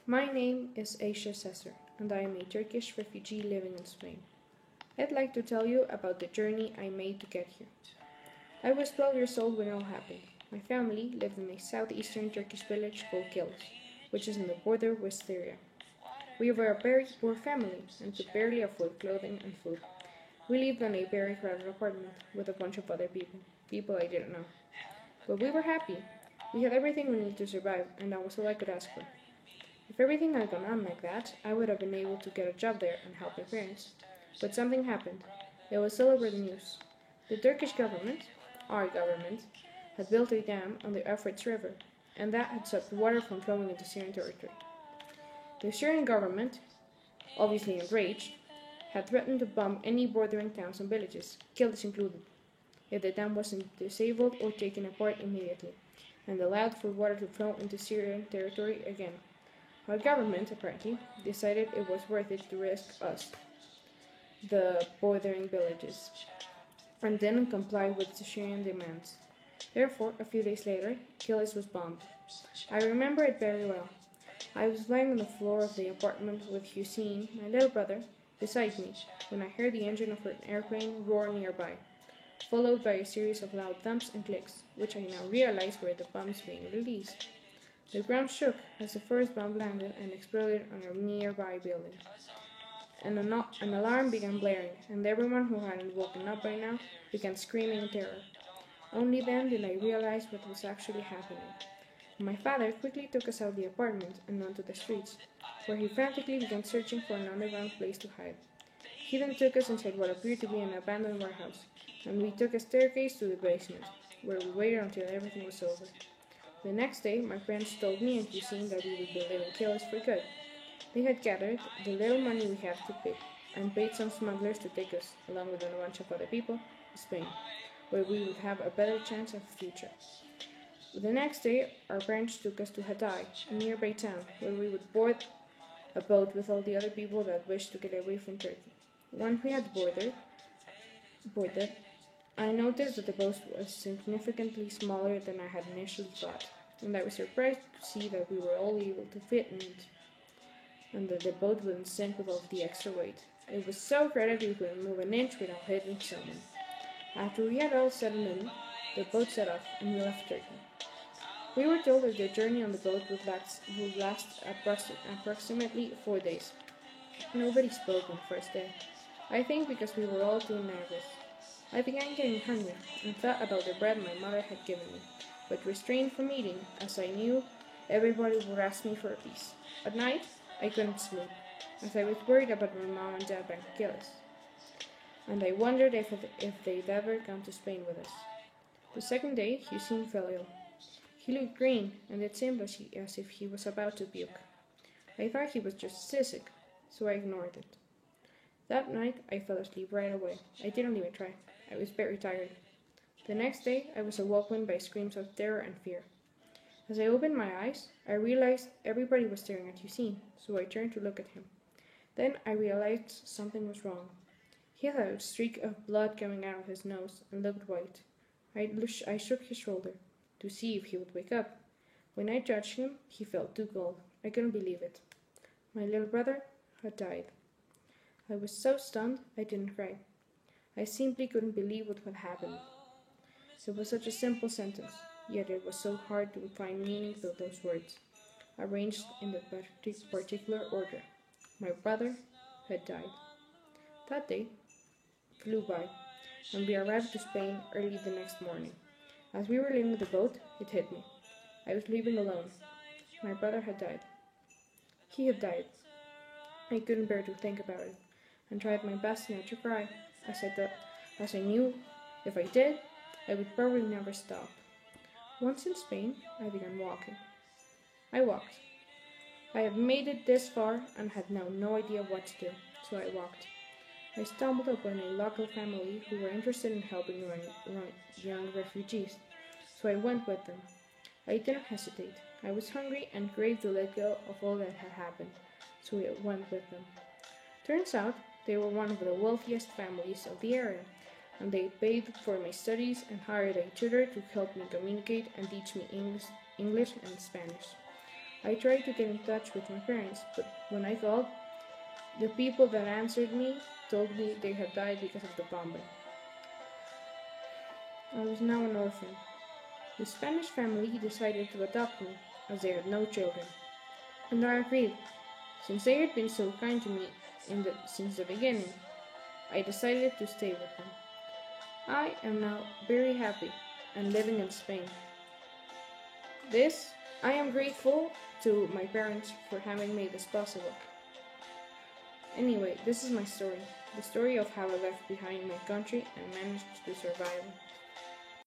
My name is Aisha Sesser, and I am a Turkish refugee living in Spain. I'd like to tell you about the journey I made to get here. I was 12 years old when it all happened. My family lived in a southeastern Turkish village called Kilis, which is on the border with Syria. We were a very poor family and could barely afford clothing and food. We lived in a very crowded apartment with a bunch of other people I didn't know. But we were happy. We had everything we needed to survive, and that was all I could ask for. If everything had gone on like that, I would have been able to get a job there and help my parents. But something happened. It was all over the news. The Turkish government, our government, had built a dam on the Euphrates River, and that had stopped water from flowing into Syrian territory. The Syrian government, obviously enraged, had threatened to bomb any bordering towns and villages, Kilis included, if the dam wasn't disabled or taken apart immediately, and allowed for water to flow into Syrian territory again. Our government, apparently, decided it was worth it to risk us, the bordering villages, and didn't comply with the Syrian demands. Therefore, a few days later, Kilis was bombed. I remember it very well. I was lying on the floor of the apartment with Hussein, my little brother, beside me, when I heard the engine of an airplane roar nearby, followed by a series of loud thumps and clicks, which I now realized were the bombs being released. The ground shook as the first bomb landed and exploded on a nearby building. An alarm began blaring, and everyone who hadn't woken up by now began screaming in terror. Only then did I realize what was actually happening. My father quickly took us out of the apartment and onto the streets, where he frantically began searching for an underground place to hide. He then took us inside what appeared to be an abandoned warehouse, and we took a staircase to the basement, where we waited until everything was over. The next day, my friends told me and Hussein that we would be leaving Kilis for good. They had gathered the little money we had to pay and paid some smugglers to take us, along with a bunch of other people, to Spain, where we would have a better chance of a future. The next day, our parents took us to Hatay, a nearby town, where we would board a boat with all the other people that wished to get away from Turkey. Once we had boarded, I noticed that the boat was significantly smaller than I had initially thought, and I was surprised to see that we were all able to fit in it, and that the boat wouldn't sink with all the extra weight. It was so crowded we couldn't move an inch without hitting someone. After we had all settled in, the boat set off, and we left Turkey. We were told that the journey on the boat would last approximately 4 days. Nobody spoke on the first day, I think because we were all too nervous. I began getting hungry and thought about the bread my mother had given me, but restrained from eating, as I knew everybody would ask me for a piece. At night, I couldn't sleep, as I was worried about my mom and dad back in Kilis, and I wondered if they'd ever come to Spain with us. The second day, Hussein fell ill. He looked green, and it seemed as if he was about to puke. I thought he was just seasick, so I ignored it. That night, I fell asleep right away. I didn't even try. I was very tired. The next day, I was awoken by screams of terror and fear. As I opened my eyes, I realized everybody was staring at Hussein, so I turned to look at him. Then I realized something was wrong. He had a streak of blood coming out of his nose and looked white. I shook his shoulder to see if he would wake up. When I touched him, he felt too cold. I couldn't believe it. My little brother had died. I was so stunned I didn't cry. I simply couldn't believe what had happened. It was such a simple sentence, yet it was so hard to find meaning to those words, arranged in the particular order. My brother had died. That day flew by, and we arrived to Spain early the next morning. As we were leaving the boat, it hit me. I was leaving alone. My brother had died. He had died. I couldn't bear to think about it, and tried my best not to cry, as I knew if I did, I would probably never stop. Once in Spain, I began walking. I walked. I had made it this far and had now no idea what to do, so I walked. I stumbled upon a local family who were interested in helping young refugees, so I went with them. I didn't hesitate. I was hungry and craved to let go of all that had happened, so I went with them. Turns out, they were one of the wealthiest families of the area, and they paid for my studies and hired a tutor to help me communicate and teach me English and Spanish. I tried to get in touch with my parents, but when I called, the people that answered me told me they had died because of the bombing. I was now an orphan. The Spanish family decided to adopt me, as they had no children, and I agreed. Since they had been so kind to me since the beginning, I decided to stay with them. I am now very happy and living in Spain. I am grateful to my parents for having made this possible. Anyway, this is my story, the story of how I left behind my country and managed to survive.